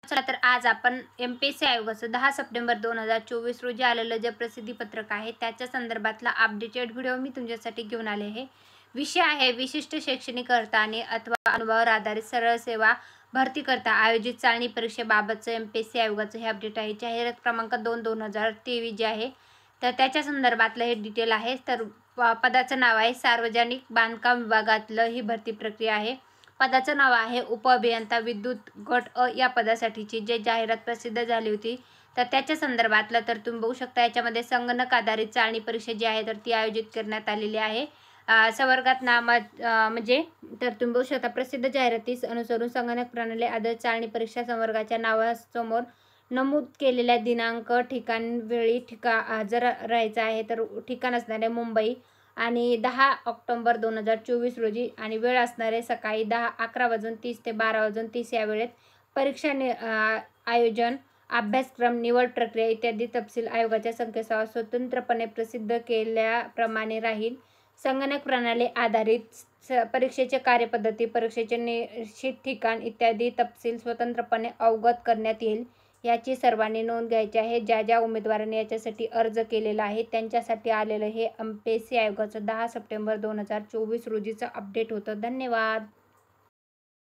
चला तर आज आपण MPSC आयोगाचं 10 सप्टेंबर 2024 रोजी आलेलं जे प्रसिद्धीपत्रक आहे त्याच्या संदर्भातला अपडेटेड व्हिडिओ मी तुमच्यासाठी घेऊन आले आहे. विषय आहे विशिष्ट शैक्षणिक अर्थाने अथवा अनुभवावर आधारित सरळ सेवा भरती करता आयोजित चाळणी परीक्षेबाबतचं MPSC आयोगाचं हे अपडेट आहे. जाहिरात क्रमांक 2/2023 जे आहे तर त्याच्या संदर्भातलं हे डिटेल आहे. तर पदाचं नाव आहे सार्वजनिक बांधकाम विभागातलं ही भरती प्रक्रिया आहे. पदाचं नाव आहे उपअभियंता विद्युत गट अ या पदासाठीची जे जाहिरात प्रसिद्ध झाली होती तर त्याच्या संदर्भातलं तर तुम्ही बघू शकता. याच्यामध्ये संगणक आधारित चाळणी परीक्षा जी आहे तर ती आयोजित करण्यात आलेली आहे. संवर्गात म्हणजे तर तुम्ही बघू शकता प्रसिद्ध जाहिरातीस अनुसरून संगणक प्रणाली आधारित चाळणी परीक्षा संवर्गाच्या नावासमोर नमूद केलेल्या दिनांक ठिकाण वेळी हजर राहायचं आहे. तर ठिकाण असणारे मुंबई आणि 10 ऑक्टोबर 2024 रोजी आणि वेळ असणारे सकाळी 11:30 ते 12:30 या वेळेत. परीक्षा आयोजन अभ्यासक्रम निवड प्रक्रिया इत्यादी तपशील आयोगाच्या संकेतस्थळावर स्वतंत्रपणे प्रसिद्ध केल्याप्रमाणे राहील. संगणक प्रणाली आधारित परीक्षेचे कार्यपद्धती परीक्षेचे निश्चित ठिकाण इत्यादी तपशील स्वतंत्रपणे अवगत करण्यात येईल. याची सर्वांनी नोंद घ्यायची आहे. ज्या ज्या उमेदवारांनी याच्यासाठी अर्ज केलेला आहे त्यांच्यासाठी आलेलं हे MPSC आयोगाचं 10 सप्टेंबर 2024 रोजीचं अपडेट होतं. धन्यवाद.